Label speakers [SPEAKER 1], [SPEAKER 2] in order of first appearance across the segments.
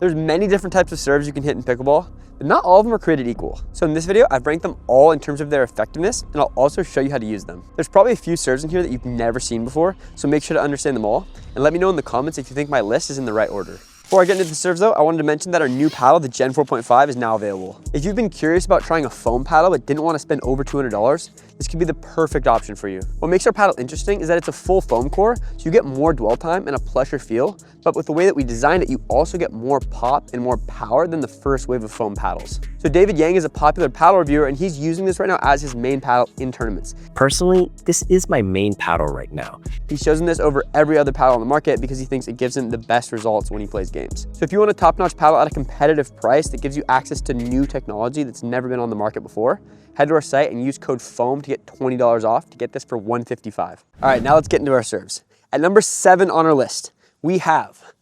[SPEAKER 1] There's many different types of serves you can hit in pickleball, but not all of them are created equal. So in this video, I've ranked them all in terms of their effectiveness, and I'll also show you how to use them. There's probably a few serves in here that you've never seen before, so make sure to understand them all, and let me know in the comments if you think my list is in the right order. Before I get into the serves though, I wanted to mention that our new paddle, the Gen 4.5, is now available. If you've been curious about trying a foam paddle but didn't want to spend over $200, this could be the perfect option for you. What makes our paddle interesting is that it's a full foam core, so you get more dwell time and a plusher feel, but with the way that we designed it, you also get more pop and more power than the first wave of foam paddles. So David Yang is a popular paddle reviewer, and he's using this right now as his main paddle in tournaments.
[SPEAKER 2] Personally, this is my main paddle right now.
[SPEAKER 1] He's chosen this over every other paddle on the market because he thinks it gives him the best results when he plays games. So if you want a top-notch paddle at a competitive price that gives you access to new technology that's never been on the market before, head to our site and use code FOAM to get $20 off to get this for $155. All right, now let's get into our serves. At number 7 on our list, we have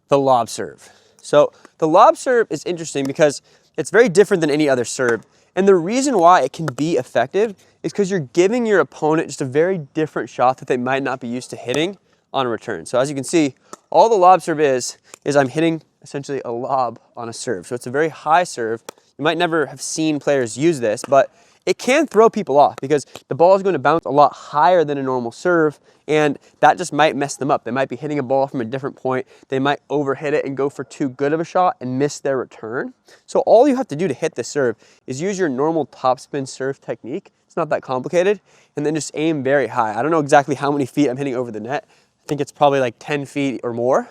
[SPEAKER 1] the Lob Serve. So the Lob Serve is interesting because it's very different than any other serve. And the reason why it can be effective is because you're giving your opponent just a very different shot that they might not be used to hitting on a return. So as you can see, all the Lob Serve is I'm hitting essentially a lob on a serve. So it's a very high serve. You might never have seen players use this, but it can throw people off because the ball is going to bounce a lot higher than a normal serve, and that just might mess them up. They might be hitting a ball from a different point. They might overhit it and go for too good of a shot and miss their return. So all you have to do to hit this serve is use your normal topspin serve technique. It's not that complicated, and then just aim very high. I don't know exactly how many feet I'm hitting over the net. I think it's probably like 10 feet or more,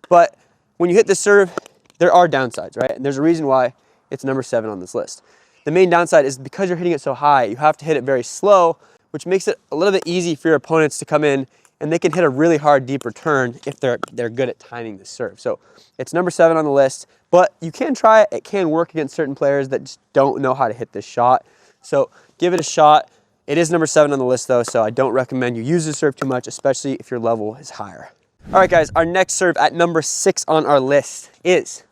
[SPEAKER 1] but when you hit this serve, there are downsides, right? And there's a reason why it's number 7 on this list. The main downside is because you're hitting it so high, you have to hit it very slow, which makes it a little bit easy for your opponents to come in, and they can hit a really hard deep return if they're good at timing the serve. So it's number 7 on the list, but you can try it. It can work against certain players that just don't know how to hit this shot. So give it a shot. It is number 7 on the list though, so I don't recommend you use the serve too much, especially if your level is higher. All right guys, our next serve at number 6 on our list is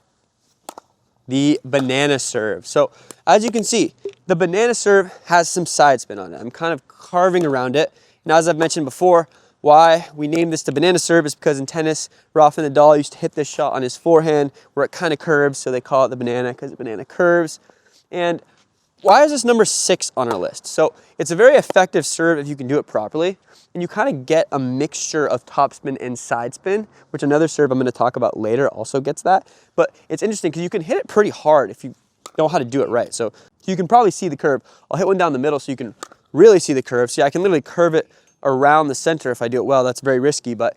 [SPEAKER 1] the banana serve. So as you can see, the banana serve has some side spin on it. I'm kind of carving around it. Now, as I've mentioned before, why we named this the banana serve is because in tennis, Rafa Nadal used to hit this shot on his forehand where it kind of curves, so they call it the banana because the banana curves. And why is this number 6 on our list? So it's a very effective serve if you can do it properly, and you kind of get a mixture of topspin and side spin, which another serve I'm going to talk about later also gets that. But it's interesting because you can hit it pretty hard if you know how to do it right. So you can probably see the curve. I'll hit one down the middle so you can really see the curve. See, I can literally curve it around the center if I do it well. That's very risky, but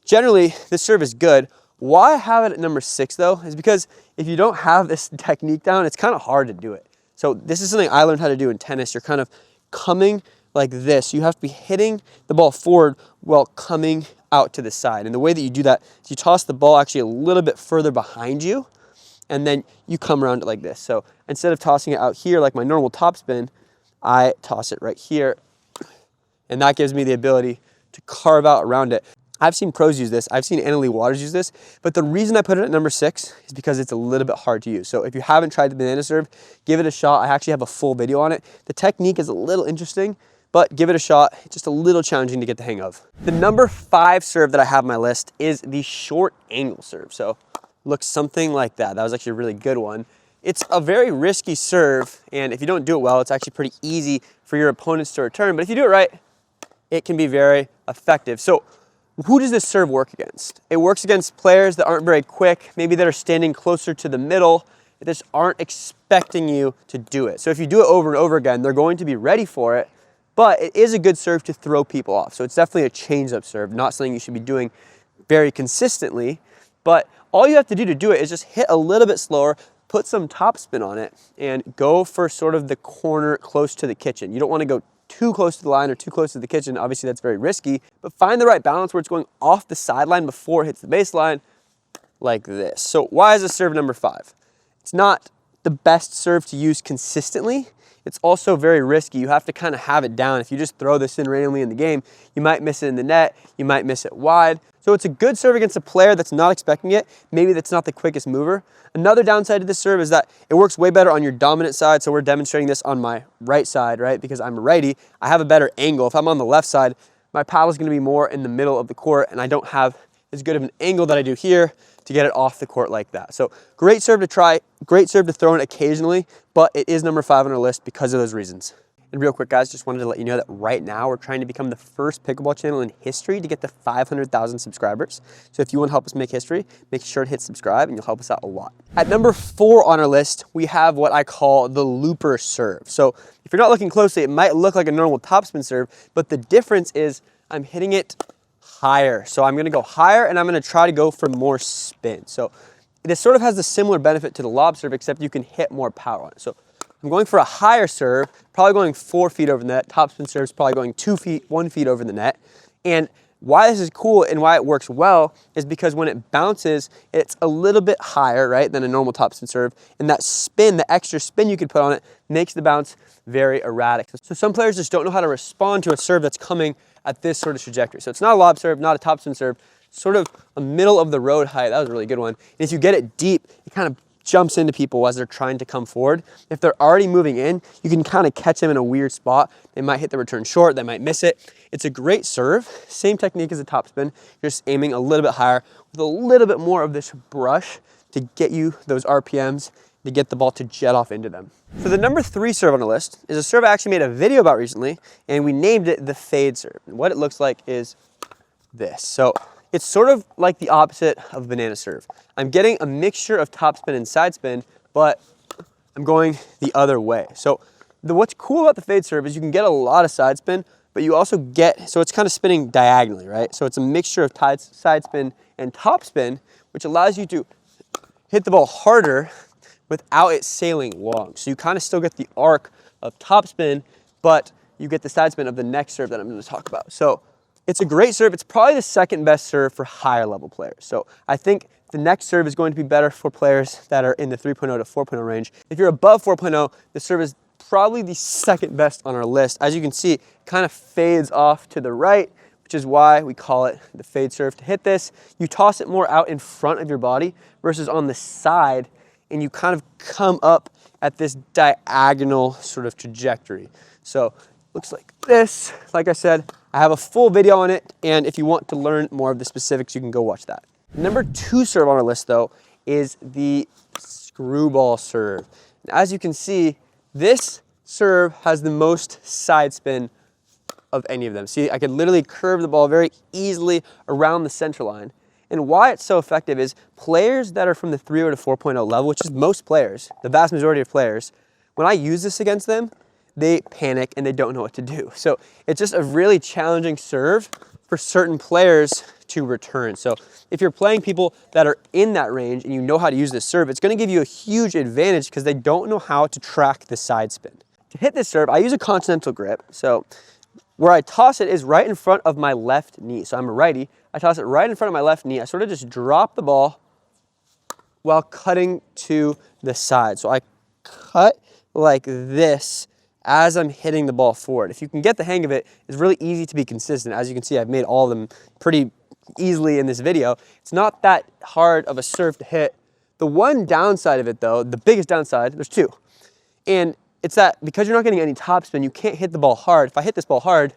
[SPEAKER 1] generally this serve is good. Why I have it at number 6 though is because if you don't have this technique down, it's kind of hard to do it. So this is something I learned how to do in tennis. You're kind of coming like this. You have to be hitting the ball forward while coming out to the side. And the way that you do that is you toss the ball actually a little bit further behind you, and then you come around it like this. So instead of tossing it out here like my normal topspin, I toss it right here. And that gives me the ability to carve out around it. I've seen pros use this. I've seen Annalie Waters use this, but the reason I put it at number 6 is because it's a little bit hard to use. So if you haven't tried the banana serve, give it a shot. I actually have a full video on it. The technique is a little interesting, but give it a shot. It's just a little challenging to get the hang of. The number 5 serve that I have on my list is the short angle serve. So looks something like that. That was actually a really good one. It's a very risky serve, and if you don't do it well, it's actually pretty easy for your opponents to return. But if you do it right, it can be very effective. So who does this serve work against? It works against players that aren't very quick, maybe that are standing closer to the middle, that just aren't expecting you to do it. So if you do it over and over again, they're going to be ready for it, but it is a good serve to throw people off. So it's definitely a change-up serve, not something you should be doing very consistently, but all you have to do it is just hit a little bit slower, put some topspin on it, and go for sort of the corner close to the kitchen. You don't want to go too close to the line or too close to the kitchen. Obviously that's very risky, but find the right balance where it's going off the sideline before it hits the baseline like this. So why is this serve number 5? It's not the best serve to use consistently. It's also very risky. You have to kind of have it down. If you just throw this in randomly in the game, you might miss it in the net, you might miss it wide. So it's a good serve against a player that's not expecting it. Maybe that's not the quickest mover. Another downside to this serve is that it works way better on your dominant side. So we're demonstrating this on my right side, right? Because I'm a righty, I have a better angle. If I'm on the left side, my paddle is going to be more in the middle of the court, and I don't have as good of an angle that I do here. to get it off the court like that. So great serve to try, great serve to throw in occasionally, but it is number 5 on our list because of those reasons. And real quick, guys, just wanted to let you know that right now we're trying to become the first pickleball channel in history to get to 500,000 subscribers. So if you want to help us make history, make sure to hit subscribe and you'll help us out a lot. At number 4 on our list, we have what I call the looper serve. So if you're not looking closely, it might look like a normal topspin serve, but the difference is I'm hitting it higher. So I'm going to go higher and I'm going to try to go for more spin. So this sort of has a similar benefit to the lob serve, except you can hit more power on it. So I'm going for a higher serve, probably going 4 feet over the net. Topspin serve is probably going 2 feet, 1 feet over the net. And why this is cool and why it works well is because when it bounces, it's a little bit higher, right, than a normal topspin serve. And that spin, the extra spin you could put on it, makes the bounce very erratic. So some players just don't know how to respond to a serve that's coming at this sort of trajectory. So it's not a lob serve, not a topspin serve, sort of a middle of the road height. That was a really good one. And if you get it deep, it kind of jumps into people as they're trying to come forward. If they're already moving in, you can kind of catch them in a weird spot. They might hit the return short, they might miss it. It's a great serve, same technique as a topspin. You're just aiming a little bit higher with a little bit more of this brush to get you those RPMs, to get the ball to jet off into them. So the number 3 serve on the list is a serve I actually made a video about recently, and we named it the fade serve. And what it looks like is this. So it's sort of like the opposite of banana serve. I'm getting a mixture of topspin and side spin, but I'm going the other way. So what's cool about the fade serve is you can get a lot of side spin, but you also get, so it's kind of spinning diagonally, right? So it's a mixture of side spin and top spin, which allows you to hit the ball harder without it sailing long. So you kind of still get the arc of topspin, but you get the side spin of the next serve that I'm going to talk about. So it's a great serve. It's probably the second best serve for higher level players. So I think the next serve is going to be better for players that are in the 3.0 to 4.0 range. If you're above 4.0, the serve is probably the second best on our list. As you can see, it kind of fades off to the right, which is why we call it the fade serve. To hit this, you toss it more out in front of your body versus on the side, and you kind of come up at this diagonal sort of trajectory. So looks like this. Like I said, I have a full video on it, and if you want to learn more of the specifics, you can go watch that. Number 2 serve on our list, though, is the Screwball Serve. And as you can see, this serve has the most side spin of any of them. See, I could literally curve the ball very easily around the center line. And why it's so effective is players that are from the 3.0 to 4.0 level, which is most players, the vast majority of players, when I use this against them, they panic and they don't know what to do. So it's just a really challenging serve for certain players to return. So if you're playing people that are in that range and you know how to use this serve, it's going to give you a huge advantage because they don't know how to track the side spin. To hit this serve, I use a continental grip. So where I toss it is right in front of my left knee. So I'm a righty. I toss it right in front of my left knee. I sort of just drop the ball while cutting to the side. So I cut like this as I'm hitting the ball forward. If you can get the hang of it, it's really easy to be consistent. As you can see, I've made all of them pretty easily in this video. It's not that hard of a serve to hit. The one downside of it though, the biggest downside, there's 2. And it's that because you're not getting any topspin, you can't hit the ball hard. If I hit this ball hard,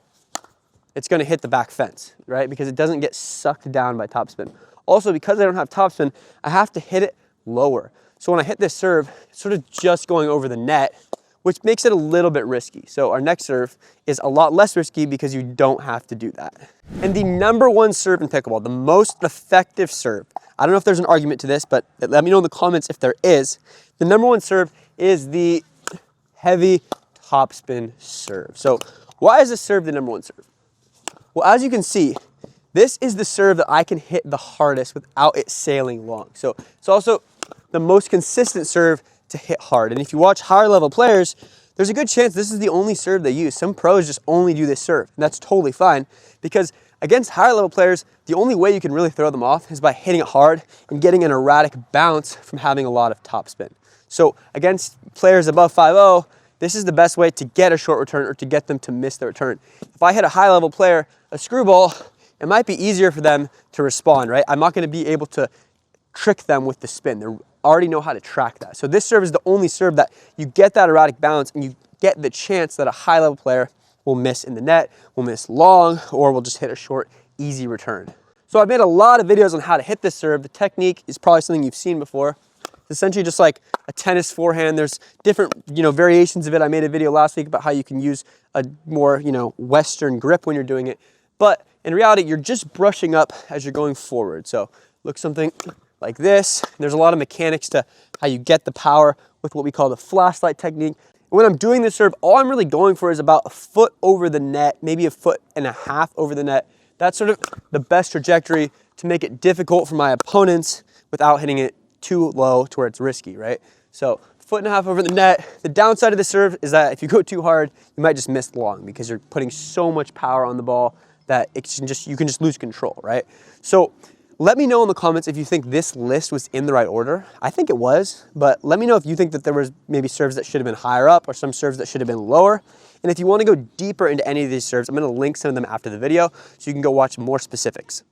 [SPEAKER 1] it's gonna hit the back fence, right? Because it doesn't get sucked down by topspin. Also, because I don't have topspin, I have to hit it lower. So when I hit this serve, it's sort of just going over the net, which makes it a little bit risky. So our next serve is a lot less risky because you don't have to do that. And the number 1 serve in pickleball, the most effective serve, I don't know if there's an argument to this, but let me know in the comments if there is. The number 1 serve is the Heavy Topspin serve. So why is this serve the number 1 serve? Well, as you can see, this is the serve that I can hit the hardest without it sailing long. So it's also the most consistent serve to hit hard. And if you watch higher level players, there's a good chance this is the only serve they use. Some pros just only do this serve, and that's totally fine because against higher level players, the only way you can really throw them off is by hitting it hard and getting an erratic bounce from having a lot of topspin. So against players above 5.0, this is the best way to get a short return or to get them to miss the return. If I hit a high level player, a screwball, it might be easier for them to respond, right? I'm not going to be able to trick them with the spin. They already know how to track that. So this serve is the only serve that you get that erratic bounce and you get the chance that a high level player will miss in the net, will miss long, or will just hit a short, easy return. So I've made a lot of videos on how to hit this serve. The technique is probably something you've seen before. It's essentially just like a tennis forehand. There's different, variations of it. I made a video last week about how you can use a more, Western grip when you're doing it. But in reality, you're just brushing up as you're going forward. So look something like this. There's a lot of mechanics to how you get the power with what we call the flashlight technique. And when I'm doing this serve, all I'm really going for is about a foot over the net, maybe a foot and a half over the net. That's sort of the best trajectory to make it difficult for my opponents without hitting it too low to where it's risky, right? So foot and a half over the net. The downside of the serve is that if you go too hard, you might just miss long because you're putting so much power on the ball that you can just lose control, right? So let me know in the comments if you think this list was in the right order. I think it was, but let me know if you think that there was maybe serves that should have been higher up or some serves that should have been lower. And if you want to go deeper into any of these serves, I'm going to link some of them after the video so you can go watch more specifics.